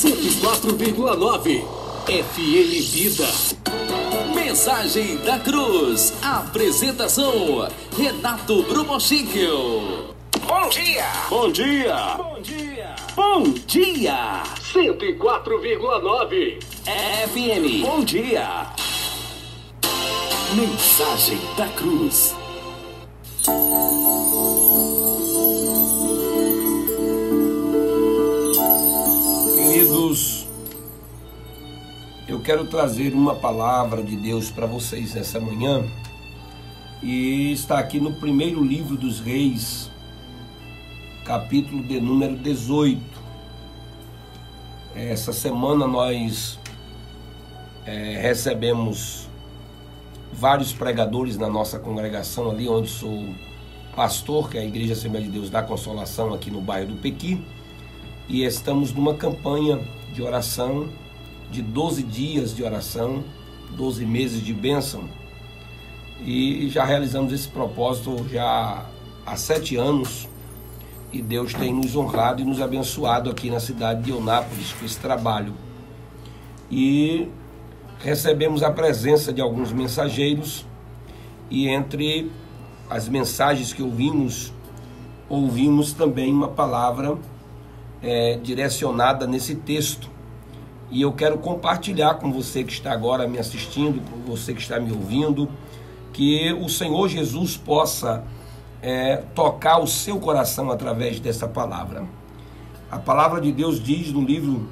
104,9 FM Vida. Mensagem da Cruz. Apresentação: Renato Brumoschinkel. Bom dia! Bom dia! Bom dia! Bom dia! 104,9 FM. Bom dia! Mensagem da Cruz. Queridos, eu quero trazer uma palavra de Deus para vocês nessa manhã, e está aqui no primeiro livro dos Reis, capítulo de número 18. Essa semana nós recebemos vários pregadores na nossa congregação ali onde sou pastor, que é a Igreja Assembleia de Deus da Consolação, aqui no bairro do Pequi, e estamos numa campanha de oração de 12 dias de oração, 12 meses de bênção, e já realizamos esse propósito já há 7 anos, e Deus tem nos honrado e nos abençoado aqui na cidade de Eunápolis com esse trabalho. E recebemos a presença de alguns mensageiros, e entre as mensagens que ouvimos também uma palavra direcionada nesse texto. E eu quero compartilhar com você que está agora me assistindo, com você que está me ouvindo, que o Senhor Jesus possa tocar o seu coração através dessa palavra. A palavra de Deus diz no livro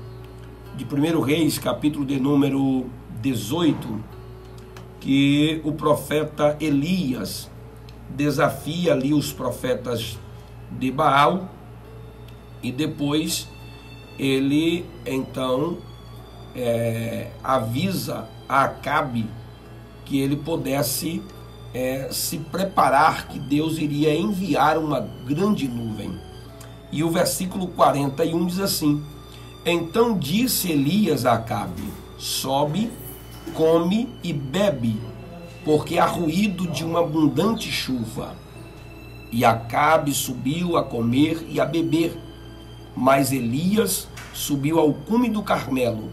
de 1 Reis, capítulo de número 18, que o profeta Elias desafia ali os profetas de Baal, e depois ele então avisa a Acabe que ele pudesse se preparar, que Deus iria enviar uma grande nuvem. E o versículo 41 diz assim: então disse Elias a Acabe: sobe, come e bebe, porque há ruído de uma abundante chuva. E Acabe subiu a comer e a beber, mas Elias subiu ao cume do Carmelo,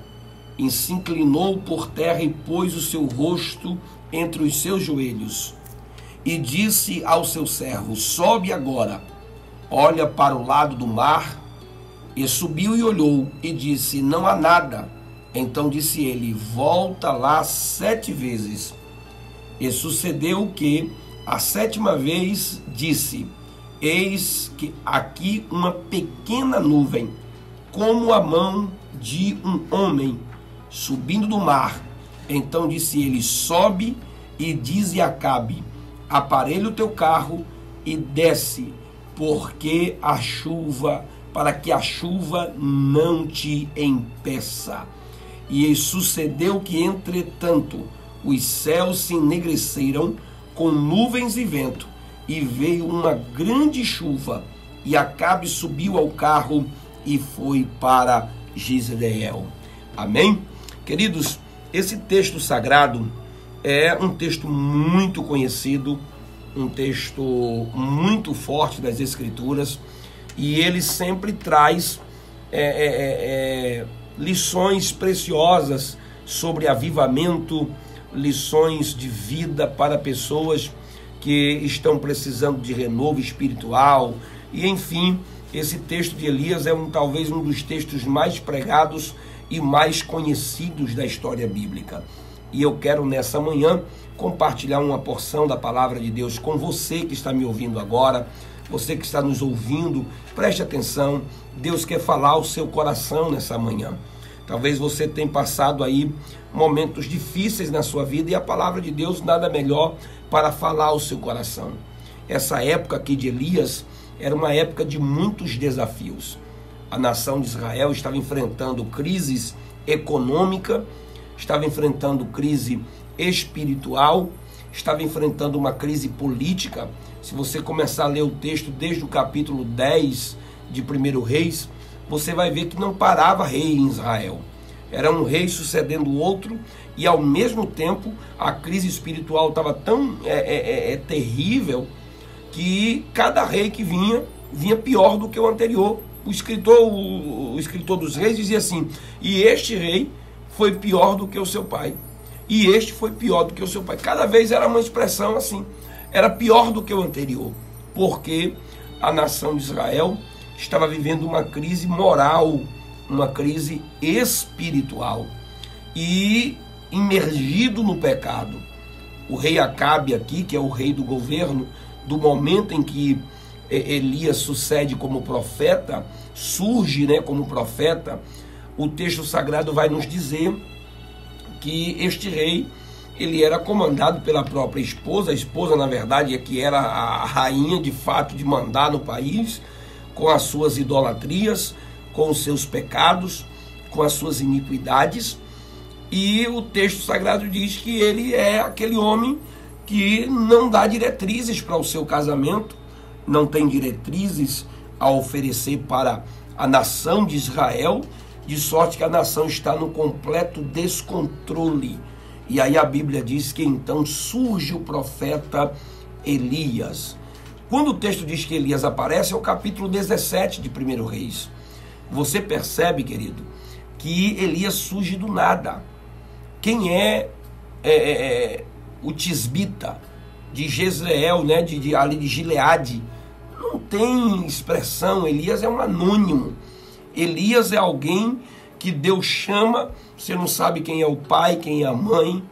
e se inclinou por terra e pôs o seu rosto entre os seus joelhos, e disse ao seu servo: sobe agora, olha para o lado do mar. E subiu e olhou, e disse: não há nada. Então disse ele: volta lá 7 vezes. E sucedeu que a 7ª vez disse: eis que aqui uma pequena nuvem, como a mão de um homem, subindo do mar. Então disse ele: sobe e dize a Acabe: aparelha o teu carro e desce, porque para que a chuva não te impeça. E sucedeu que, entretanto, os céus se enegreceram com nuvens e vento, e veio uma grande chuva, e Acabe subiu ao carro e foi para Jezreel. Amém? Queridos, esse texto sagrado é um texto muito conhecido, um texto muito forte das Escrituras, e ele sempre traz lições preciosas sobre avivamento, lições de vida para pessoas que estão precisando de renovo espiritual. E enfim, esse texto de Elias é talvez um dos textos mais pregados e mais conhecidos da história bíblica. E eu quero nessa manhã compartilhar uma porção da palavra de Deus com você que está me ouvindo agora, você que está nos ouvindo. Preste atenção, Deus quer falar ao seu coração nessa manhã. Talvez você tenha passado aí momentos difíceis na sua vida, e a palavra de Deus nada melhor para falar ao seu coração. Essa época aqui de Elias era uma época de muitos desafios. A nação de Israel estava enfrentando crises econômica, estava enfrentando crise espiritual, estava enfrentando uma crise política. Se você começar a ler o texto desde o capítulo 10 de 1 Reis, você vai ver que não parava rei em Israel. Era um rei sucedendo o outro, e ao mesmo tempo a crise espiritual estava tão terrível, que cada rei que vinha pior do que o anterior. o escritor dos reis dizia assim: e este rei foi pior do que o seu pai, e este foi pior do que o seu pai. Cada vez era uma expressão assim, era pior do que o anterior, porque a nação de Israel estava vivendo uma crise moral, uma crise espiritual, e imergido no pecado. O rei Acabe aqui, que é o rei do governo, do momento em que Elias sucede como profeta, surge, né, como profeta, o texto sagrado vai nos dizer que este rei, ele era comandado pela própria esposa. A esposa, na verdade, é que era a rainha de fato de mandar no país, com as suas idolatrias, com os seus pecados, com as suas iniquidades. E o texto sagrado diz que ele é aquele homem que não dá diretrizes para o seu casamento, não tem diretrizes a oferecer para a nação de Israel, de sorte que a nação está no completo descontrole. E aí a Bíblia diz que então surge o profeta Elias. Quando o texto diz que Elias aparece, é o capítulo 17 de 1 Reis. Você percebe, querido, que Elias surge do nada. Quem é o tisbita de Jezreel, né, ali de Gileade? Não tem expressão. Elias é um anônimo. Elias é alguém que Deus chama, você não sabe quem é o pai, quem é a mãe,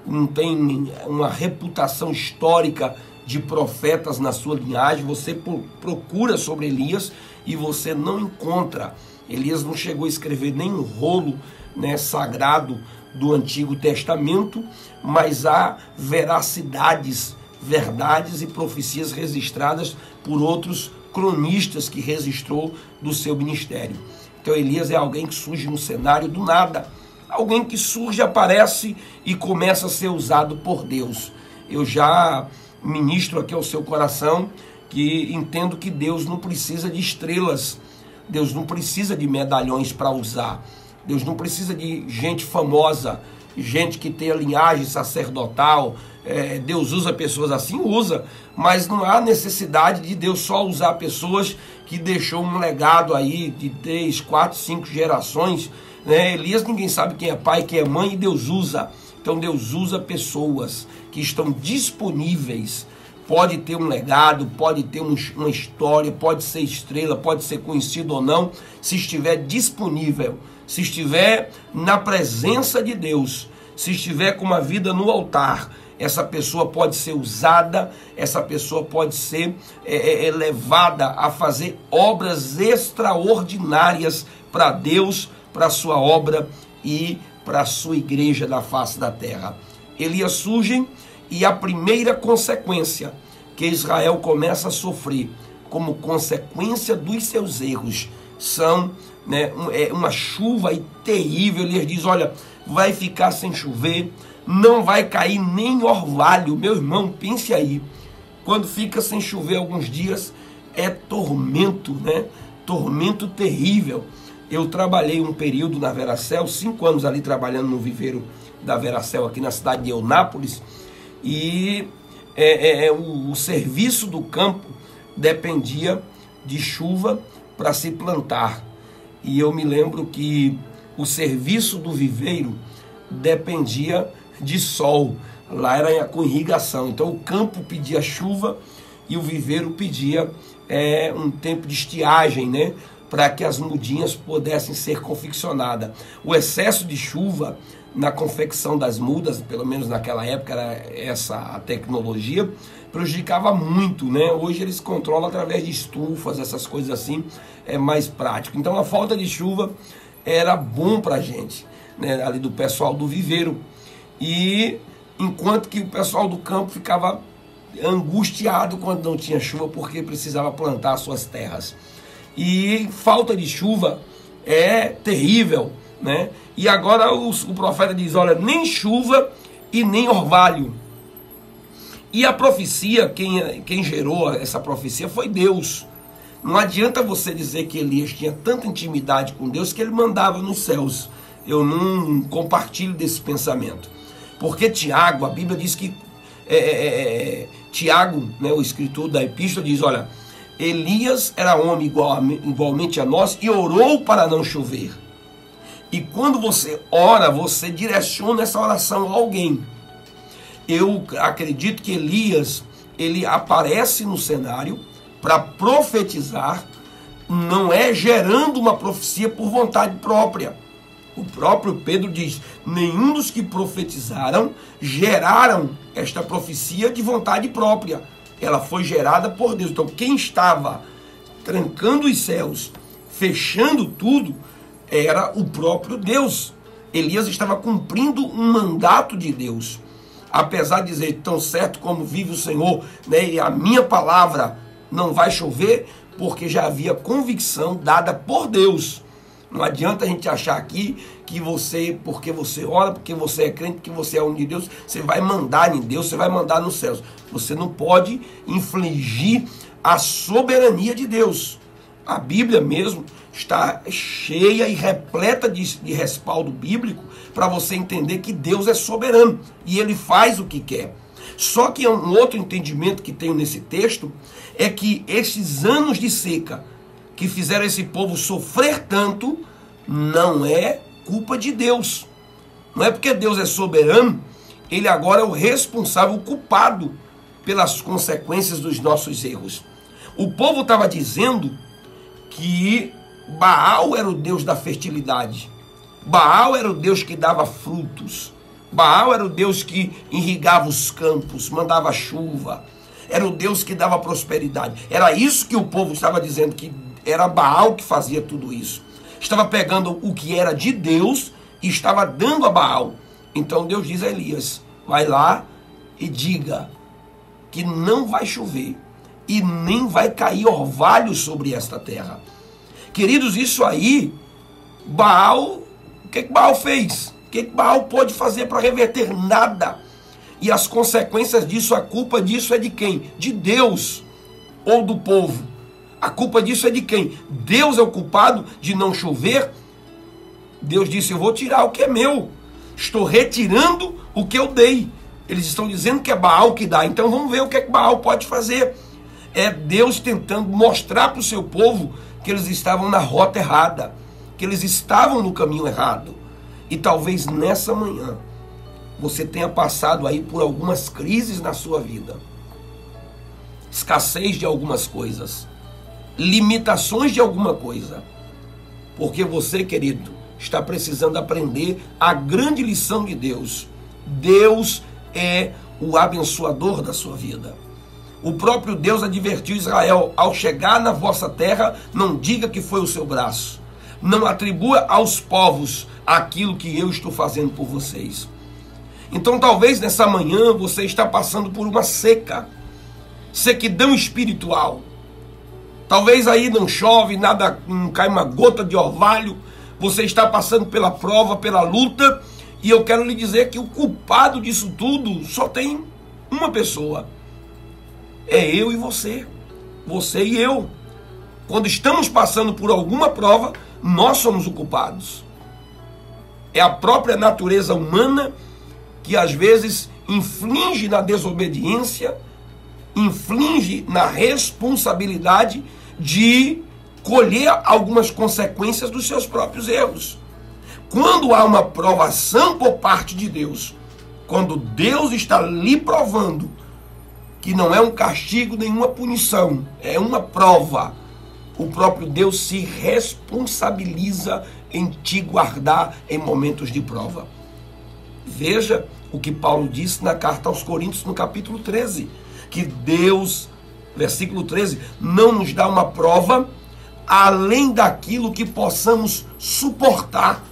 não tem uma reputação histórica de profetas na sua linhagem. Você procura sobre Elias e você não encontra. Elias não chegou a escrever nem um rolo, né, sagrado do Antigo Testamento, mas há veracidades, verdades e profecias registradas por outros cronistas que registrou do seu ministério. Então Elias é alguém que surge no cenário do nada, alguém que surge, aparece e começa a ser usado por Deus. Eu já ministro aqui ao seu coração que entendo que Deus não precisa de estrelas, Deus não precisa de medalhões para usar, Deus não precisa de gente famosa, gente que tem a linhagem sacerdotal. Deus usa pessoas assim, usa, mas não há necessidade de Deus só usar pessoas que deixou um legado aí de 3, 4, 5 gerações, né? Elias, ninguém sabe quem é pai, quem é mãe, e Deus usa. Então Deus usa pessoas que estão disponíveis. Pode ter um legado, pode ter uma história, pode ser estrela, pode ser conhecido ou não, se estiver disponível, se estiver na presença de Deus, se estiver com uma vida no altar, essa pessoa pode ser usada, essa pessoa pode ser levada a fazer obras extraordinárias para Deus, para a sua obra e para a sua igreja na face da terra. Elias surge, e a primeira consequência que Israel começa a sofrer como consequência dos seus erros são, né, uma chuva terrível. Elias diz: olha, vai ficar sem chover, não vai cair nem orvalho. Meu irmão, pense aí, quando fica sem chover alguns dias, é tormento, né? Tormento terrível. Eu trabalhei um período na Veracel, 5 anos ali trabalhando no viveiro da Veracel aqui na cidade de Eunápolis, e o serviço do campo dependia de chuva para se plantar. E eu me lembro que o serviço do viveiro dependia de sol. Lá era com irrigação. Então o campo pedia chuva e o viveiro pedia um tempo de estiagem, né, para que as mudinhas pudessem ser confeccionadas. O excesso de chuva na confecção das mudas, pelo menos naquela época era essa a tecnologia, prejudicava muito, né? Hoje eles controlam através de estufas, essas coisas assim, é mais prático. Então a falta de chuva era bom para a gente, né, ali do pessoal do viveiro, e enquanto que o pessoal do campo ficava angustiado quando não tinha chuva, porque precisava plantar suas terras. E falta de chuva é terrível, né? E agora o profeta diz: olha, nem chuva e nem orvalho. E a profecia, quem gerou essa profecia foi Deus. Não adianta você dizer que Elias tinha tanta intimidade com Deus que ele mandava nos céus. Eu não compartilho desse pensamento. Porque Tiago, a Bíblia diz que Tiago, né, o escritor da epístola, diz: olha, Elias era homem igualmente a nós e orou para não chover. E quando você ora, você direciona essa oração a alguém. Eu acredito que Elias, ele aparece no cenário para profetizar, não é gerando uma profecia por vontade própria. O próprio Pedro diz: nenhum dos que profetizaram geraram esta profecia de vontade própria. Ela foi gerada por Deus. Então quem estava trancando os céus, fechando tudo, era o próprio Deus. Elias estava cumprindo um mandato de Deus. Apesar de dizer: tão certo como vive o Senhor, né, e a minha palavra não vai chover, porque já havia convicção dada por Deus. Não adianta a gente achar aqui que você, porque você ora, porque você é crente, que você é homem de Deus, você vai mandar em Deus, você vai mandar nos céus. Você não pode infligir a soberania de Deus. A Bíblia mesmo está cheia e repleta de respaldo bíblico para você entender que Deus é soberano e Ele faz o que quer. Só que um outro entendimento que tenho nesse texto é que esses anos de seca que fizeram esse povo sofrer tanto, não é culpa de Deus. Não é porque Deus é soberano, Ele agora é o responsável, o culpado pelas consequências dos nossos erros. O povo estava dizendo que Baal era o Deus da fertilidade. Baal era o Deus que dava frutos. Baal era o Deus que irrigava os campos, mandava chuva. Era o Deus que dava prosperidade. Era isso que o povo estava dizendo, que era Baal que fazia tudo isso. Estava pegando o que era de Deus e estava dando a Baal. Então Deus diz a Elias: vai lá e diga que não vai chover e nem vai cair orvalho sobre esta terra. Queridos, isso aí, Baal, o que Baal fez? O que Baal pode fazer para reverter? Nada. E as consequências disso, a culpa disso é de quem? De Deus ou do povo? A culpa disso é de quem? Deus é o culpado de não chover? Deus disse: eu vou tirar o que é meu. Estou retirando o que eu dei. Eles estão dizendo que é Baal que dá. Então vamos ver o que é que Baal pode fazer. É Deus tentando mostrar para o seu povo que eles estavam na rota errada, que eles estavam no caminho errado. E talvez nessa manhã você tenha passado aí por algumas crises na sua vida. Escassez de algumas coisas. Limitações de alguma coisa. Porque você, querido, está precisando aprender a grande lição de Deus. Deus é o abençoador da sua vida. O próprio Deus advertiu Israel: ao chegar na vossa terra, não diga que foi o seu braço. Não atribua aos povos aquilo que eu estou fazendo por vocês. Então talvez nessa manhã você está passando por uma seca, sequidão espiritual. Talvez aí não chove, nada, não cai uma gota de orvalho. Você está passando pela prova, pela luta. E eu quero lhe dizer que o culpado disso tudo só tem uma pessoa. É eu e você. Você e eu. Quando estamos passando por alguma prova, nós somos os culpados. É a própria natureza humana que às vezes inflige na desobediência, inflige na responsabilidade de colher algumas consequências dos seus próprios erros. Quando há uma provação por parte de Deus, quando Deus está lhe provando, que não é um castigo, nenhuma punição, é uma prova, o próprio Deus se responsabiliza em te guardar em momentos de prova. Veja o que Paulo disse na carta aos Coríntios, no capítulo 13, que Deus, versículo 13, não nos dá uma prova além daquilo que possamos suportar.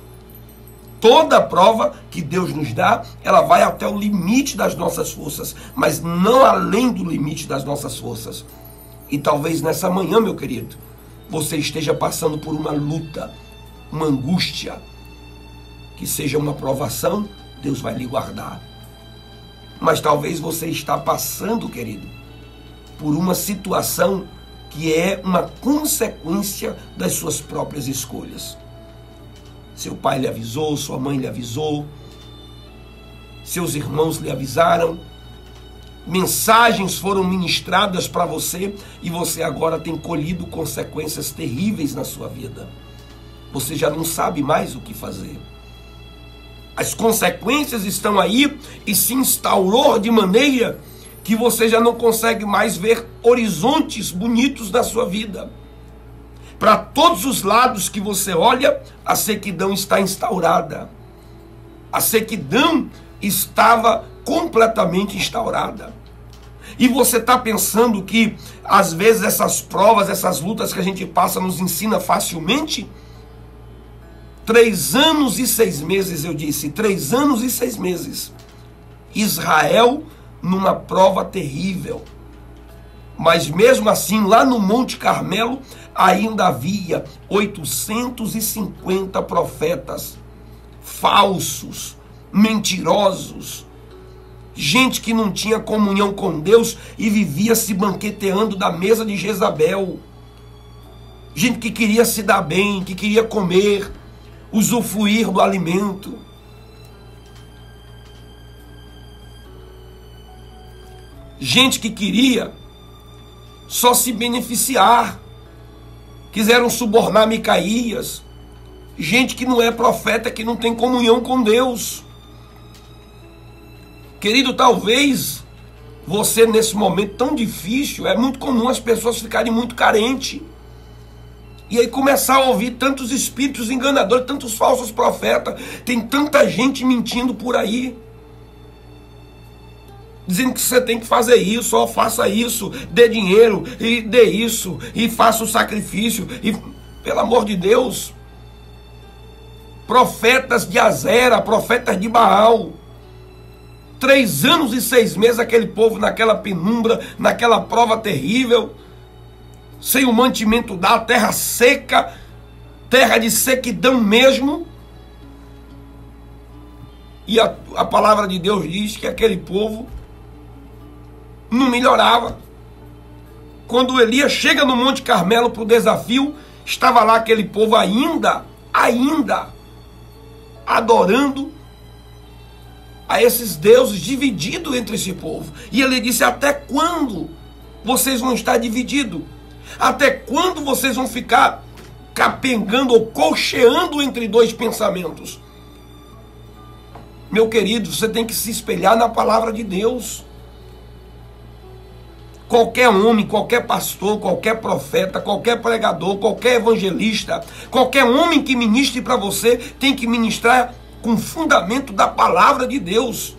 Toda prova que Deus nos dá, ela vai até o limite das nossas forças, mas não além do limite das nossas forças. E talvez nessa manhã, meu querido, você esteja passando por uma luta, uma angústia, que seja uma provação, Deus vai lhe guardar. Mas talvez você está passando, querido, por uma situação que é uma consequência das suas próprias escolhas. Seu pai lhe avisou, sua mãe lhe avisou, seus irmãos lhe avisaram, mensagens foram ministradas para você e você agora tem colhido consequências terríveis na sua vida. Você já não sabe mais o que fazer. As consequências estão aí e se instaurou de maneira que você já não consegue mais ver horizontes bonitos na sua vida. Para todos os lados que você olha, a sequidão está instaurada. A sequidão estava completamente instaurada. E você está pensando que às vezes essas provas, essas lutas que a gente passa nos ensina facilmente? 3 anos e 6 meses, eu disse, 3 anos e 6 meses. Israel numa prova terrível. Mas mesmo assim, lá no Monte Carmelo, ainda havia 850 profetas falsos, mentirosos, gente que não tinha comunhão com Deus e vivia se banqueteando da mesa de Jezabel, gente que queria se dar bem, que queria comer, usufruir do alimento. Gente que queria só se beneficiar, quiseram subornar Micaías, gente que não é profeta, que não tem comunhão com Deus. Querido, talvez você nesse momento tão difícil, é muito comum as pessoas ficarem muito carentes, e aí começar a ouvir tantos espíritos enganadores, tantos falsos profetas, tem tanta gente mentindo por aí, dizendo que você tem que fazer isso, ó, faça isso, dê dinheiro, e dê isso, e faça o sacrifício, e pelo amor de Deus, profetas de Azera, profetas de Baal, 3 anos e 6 meses aquele povo naquela penumbra, naquela prova terrível, sem o mantimento da terra seca, terra de sequidão mesmo. E a palavra de Deus diz que aquele povo não melhorava. Quando Elias chega no Monte Carmelo para o desafio, estava lá aquele povo ainda adorando a esses deuses, dividido entre esse povo. E ele disse: até quando vocês vão estar divididos? Até quando vocês vão ficar capengando ou colcheando entre 2 pensamentos? Meu querido, você tem que se espelhar na palavra de Deus. Qualquer homem, qualquer pastor, qualquer profeta, qualquer pregador, qualquer evangelista, qualquer homem que ministre para você, tem que ministrar com fundamento da palavra de Deus.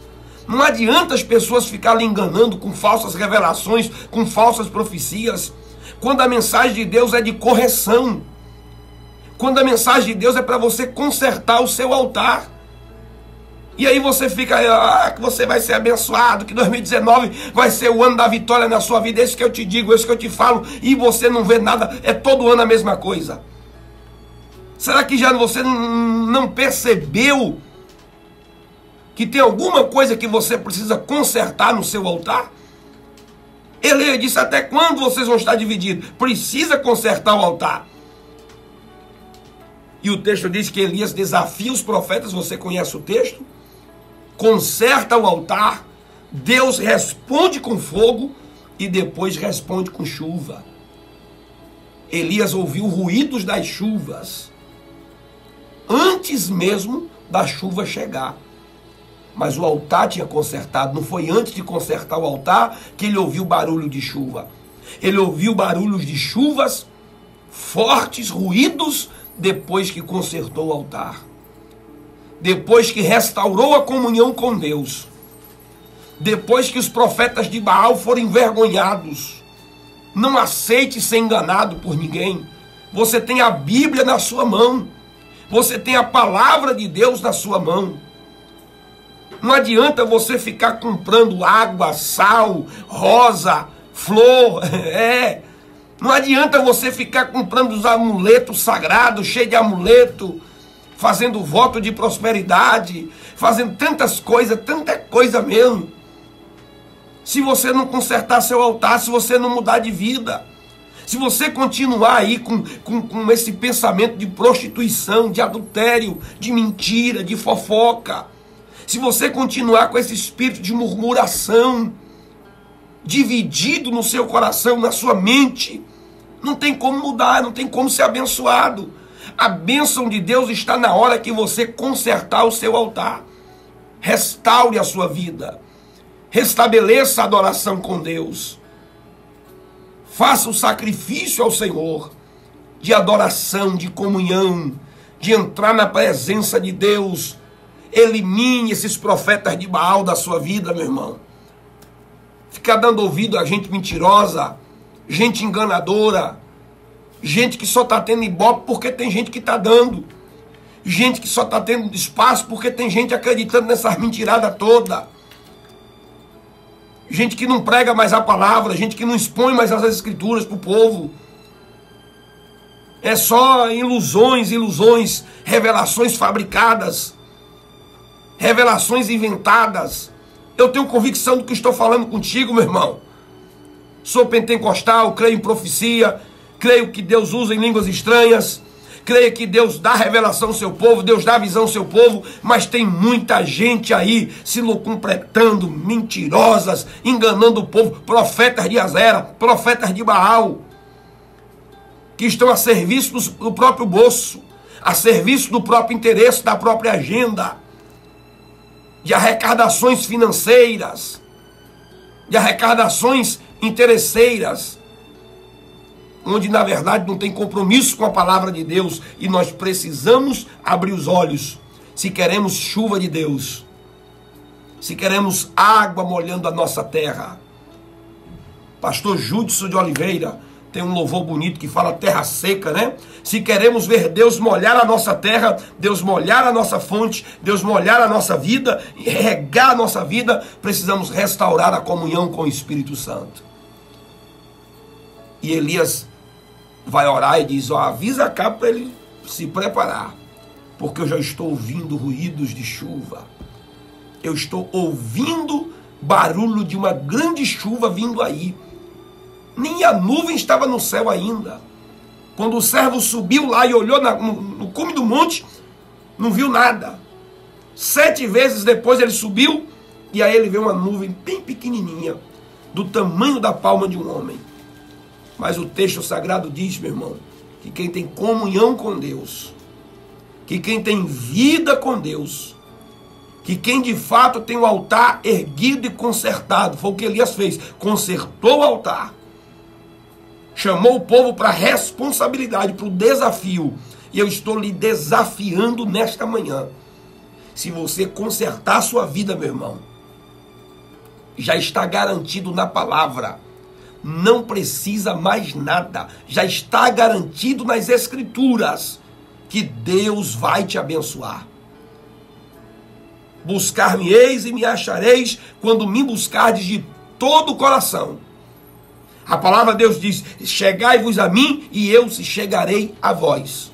Não adianta as pessoas ficarem enganando com falsas revelações, com falsas profecias, quando a mensagem de Deus é de correção, quando a mensagem de Deus é para você consertar o seu altar. E aí você fica, que você vai ser abençoado, que 2019 vai ser o ano da vitória na sua vida, isso que eu te digo, isso que eu te falo, e você não vê nada, é todo ano a mesma coisa. Será que já você não percebeu que tem alguma coisa que você precisa consertar no seu altar? Ele disse: até quando vocês vão estar divididos? Precisa consertar o altar. E o texto diz que Elias desafia os profetas, você conhece o texto? Conserta o altar, Deus responde com fogo e depois responde com chuva. Elias ouviu ruídos das chuvas antes mesmo da chuva chegar. Mas o altar tinha consertado. Não foi antes de consertar o altar que ele ouviu barulho de chuva. Ele ouviu barulhos de chuvas fortes, ruídos, depois que consertou o altar. Depois que restaurou a comunhão com Deus. Depois que os profetas de Baal foram envergonhados. Não aceite ser enganado por ninguém. Você tem a Bíblia na sua mão. Você tem a palavra de Deus na sua mão. Não adianta você ficar comprando água, sal, rosa, flor. Não adianta você ficar comprando os amuletos sagrados, cheio de amuleto, fazendo voto de prosperidade, fazendo tantas coisas, tanta coisa mesmo. Se você não consertar seu altar, se você não mudar de vida, se você continuar aí com esse pensamento de prostituição, de adultério, de mentira, de fofoca, se você continuar com esse espírito de murmuração, dividido no seu coração, na sua mente, não tem como mudar, não tem como ser abençoado. A bênção de Deus está na hora que você consertar o seu altar. Restaure a sua vida. Restabeleça a adoração com Deus. Faça o sacrifício ao Senhor de adoração, de comunhão, de entrar na presença de Deus. Elimine esses profetas de Baal da sua vida, meu irmão. Ficar dando ouvido a gente mentirosa, gente enganadora, gente que só está tendo ibope porque tem gente que está dando, gente que só está tendo espaço porque tem gente acreditando nessas mentiradas toda, gente que não prega mais a palavra, gente que não expõe mais as escrituras para o povo. É só ilusões, revelações fabricadas, revelações inventadas. Eu tenho convicção do que estou falando contigo, meu irmão. Sou pentecostal, creio em profecia, creio que Deus usa em línguas estranhas, creio que Deus dá revelação ao seu povo, Deus dá visão ao seu povo, mas tem muita gente aí se locumpletando, mentirosas, enganando o povo, profetas de Azera, profetas de Baal, que estão a serviço do próprio bolso, a serviço do próprio interesse, da própria agenda, de arrecadações financeiras, de arrecadações interesseiras, onde na verdade não tem compromisso com a palavra de Deus. E nós precisamos abrir os olhos, se queremos chuva de Deus, se queremos água molhando a nossa terra. Pastor Judson de Oliveira tem um louvor bonito que fala terra seca, né? Se queremos ver Deus molhar a nossa terra, Deus molhar a nossa fonte, Deus molhar a nossa vida, regar a nossa vida, precisamos restaurar a comunhão com o Espírito Santo. E Elias vai orar e diz, avisa Acabe para ele se preparar, porque eu já estou ouvindo ruídos de chuva. Eu estou ouvindo barulho de uma grande chuva vindo aí. Nem a nuvem estava no céu ainda. Quando o servo subiu lá e olhou no cume do monte, não viu nada. 7 vezes depois ele subiu, e aí ele vê uma nuvem bem pequenininha, do tamanho da palma de um homem. Mas o texto sagrado diz, meu irmão, que quem tem comunhão com Deus, que quem tem vida com Deus, que quem de fato tem o altar erguido e consertado, foi o que Elias fez, consertou o altar, chamou o povo para a responsabilidade, para o desafio. E eu estou lhe desafiando nesta manhã. Se você consertar a sua vida, meu irmão, já está garantido na palavra. Não precisa mais nada. Já está garantido nas escrituras que Deus vai te abençoar. Buscar-me-eis e me achareis quando me buscardes de todo o coração. A palavra de Deus diz, chegai-vos a mim e eu se chegarei a vós.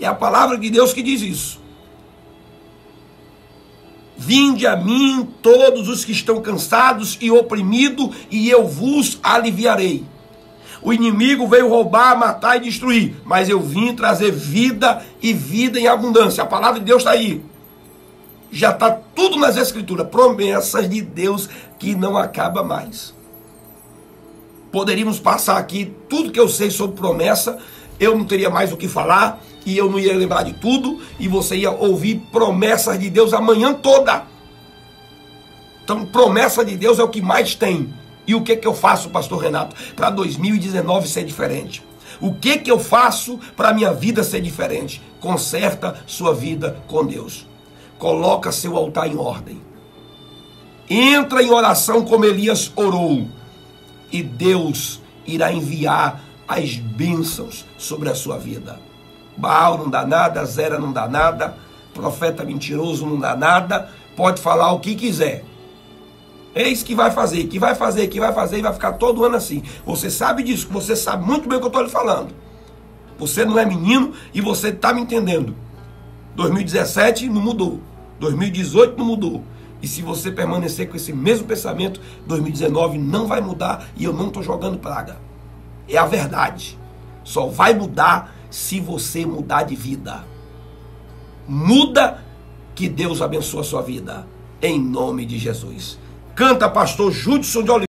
É a palavra de Deus que diz isso. Vinde a mim todos os que estão cansados e oprimidos, e eu vos aliviarei. O inimigo veio roubar, matar e destruir, mas eu vim trazer vida e vida em abundância. A palavra de Deus está aí. Já está tudo nas escrituras, promessas de Deus que não acaba mais. Poderíamos passar aqui tudo que eu sei sobre promessa, eu não teria mais o que falar, e eu não ia lembrar de tudo, e você ia ouvir promessas de Deus a manhã toda. Então, promessa de Deus é o que mais tem. E o que eu faço, pastor Renato, para 2019 ser diferente? O que eu faço para a minha vida ser diferente? Conserta sua vida com Deus. Coloca seu altar em ordem. Entra em oração como Elias orou. E Deus irá enviar as bênçãos sobre a sua vida. Baal não dá nada, Zera não dá nada, profeta mentiroso não dá nada, pode falar o que quiser. Eis que vai fazer, que vai fazer, que vai fazer, e vai ficar todo ano assim. Você sabe disso, você sabe muito bem o que eu estou lhe falando. Você não é menino e você está me entendendo. 2017 não mudou, 2018 não mudou. E se você permanecer com esse mesmo pensamento, 2019 não vai mudar, e eu não estou jogando praga. É a verdade. Só vai mudar se você mudar de vida. Muda, que Deus abençoe a sua vida. Em nome de Jesus. Canta, pastor Judson de Oliveira.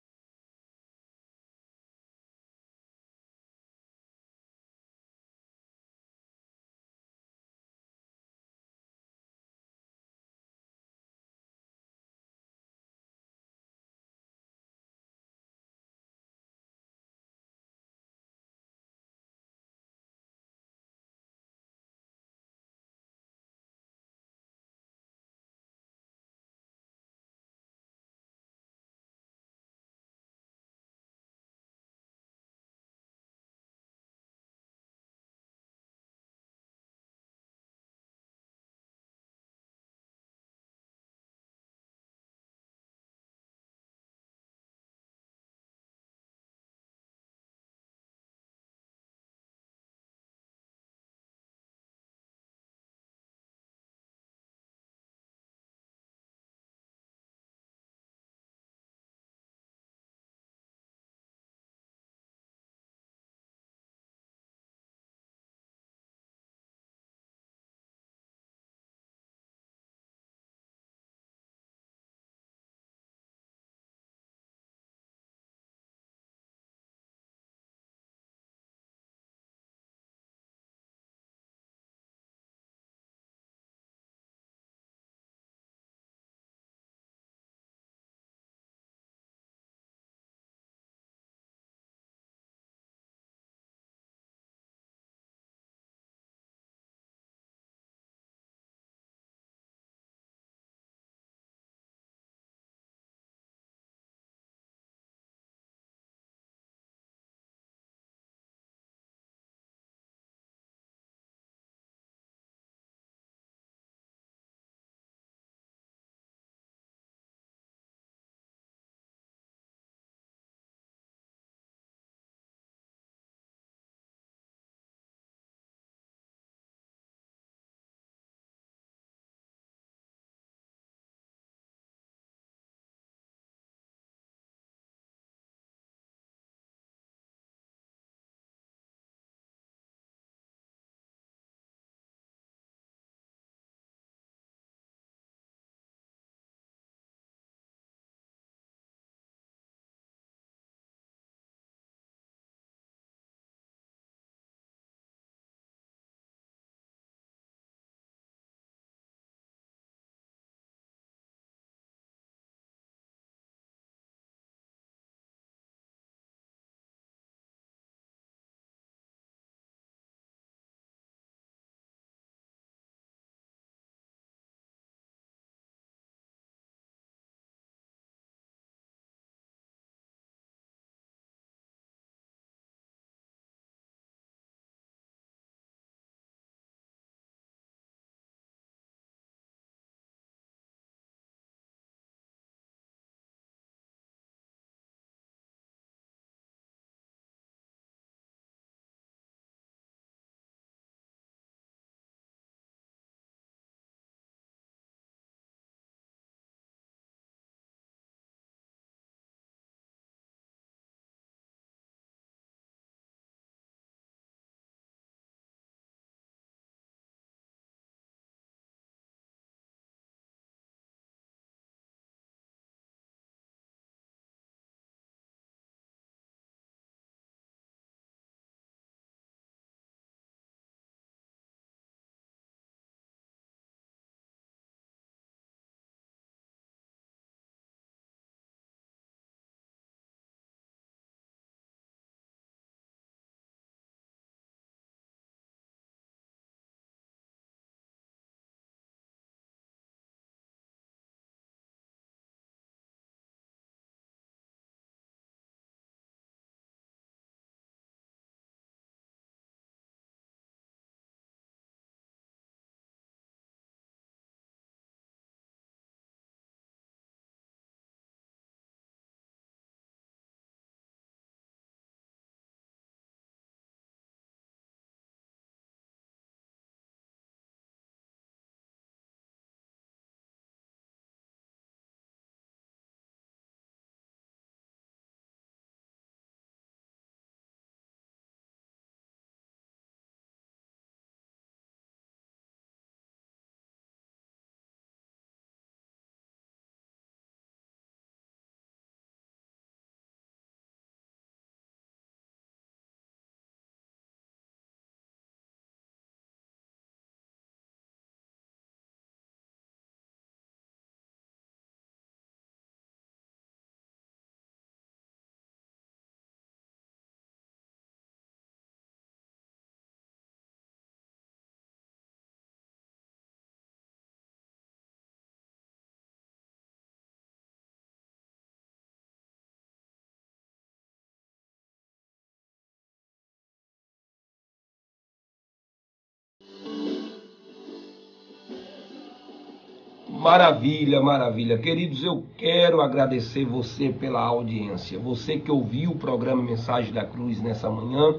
Maravilha, maravilha. Queridos, eu quero agradecer você pela audiência. Você que ouviu o programa Mensagem da Cruz nessa manhã,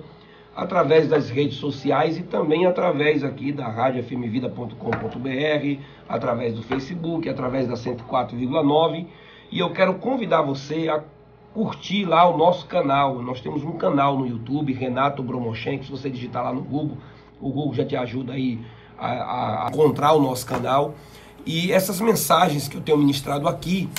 através das redes sociais e também através aqui da radiofmvida.com.br, através do Facebook, através da 104,9. E eu quero convidar você a curtir lá o nosso canal. Nós temos um canal no YouTube, Renato Bromochenko. Se você digitar lá no Google, o Google já te ajuda aí a encontrar o nosso canal. E essas mensagens que eu tenho ministrado aqui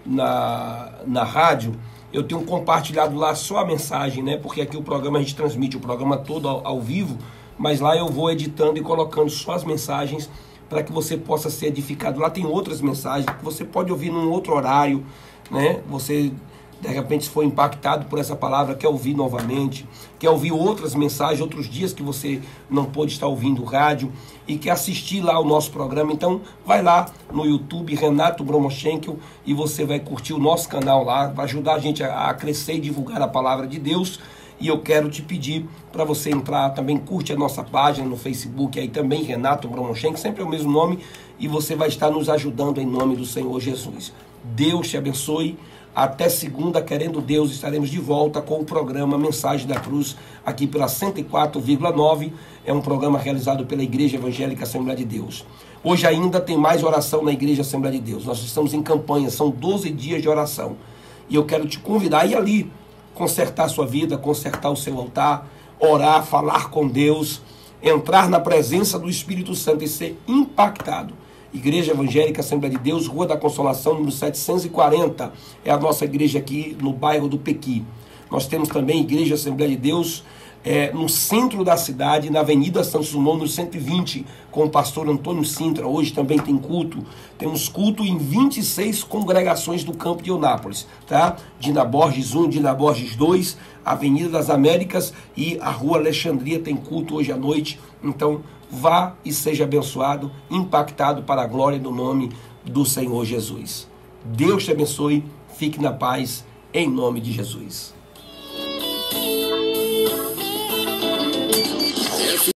na rádio, eu tenho compartilhado lá só a mensagem, né? Porque aqui o programa a gente transmite o programa todo ao vivo, mas lá eu vou editando e colocando só as mensagens para que você possa ser edificado. Lá tem outras mensagens que você pode ouvir num outro horário, né? Você, de repente, se for impactado por essa palavra, quer ouvir novamente, quer ouvir outras mensagens, outros dias que você não pôde estar ouvindo o rádio e quer assistir lá o nosso programa. Então, vai lá no YouTube, Renato Bromochenko, e você vai curtir o nosso canal lá, vai ajudar a gente a crescer e divulgar a palavra de Deus. E eu quero te pedir para você entrar, também curte a nossa página no Facebook, aí também Renato Bromochenko, sempre é o mesmo nome, e você vai estar nos ajudando em nome do Senhor Jesus. Deus te abençoe. Até segunda, querendo Deus, estaremos de volta com o programa Mensagem da Cruz, aqui pela 104,9. É um programa realizado pela Igreja Evangélica Assembleia de Deus. Hoje ainda tem mais oração na Igreja Assembleia de Deus. Nós estamos em campanha, são 12 dias de oração. E eu quero te convidar a ir ali, consertar a sua vida, consertar o seu altar, orar, falar com Deus, entrar na presença do Espírito Santo e ser impactado. Igreja Evangélica Assembleia de Deus, Rua da Consolação, número 740, é a nossa igreja aqui no bairro do Pequi. Nós temos também Igreja Assembleia de Deus no centro da cidade, na Avenida Santos Dumont, no 120, com o pastor Antônio Sintra. Hoje também tem culto. Temos culto em 26 congregações do campo de Eunápolis, tá? Dina Borges 1, Dina Borges 2, Avenida das Américas e a Rua Alexandria tem culto hoje à noite. Então, vá e seja abençoado, impactado para a glória do nome do Senhor Jesus. Deus te abençoe, fique na paz, em nome de Jesus.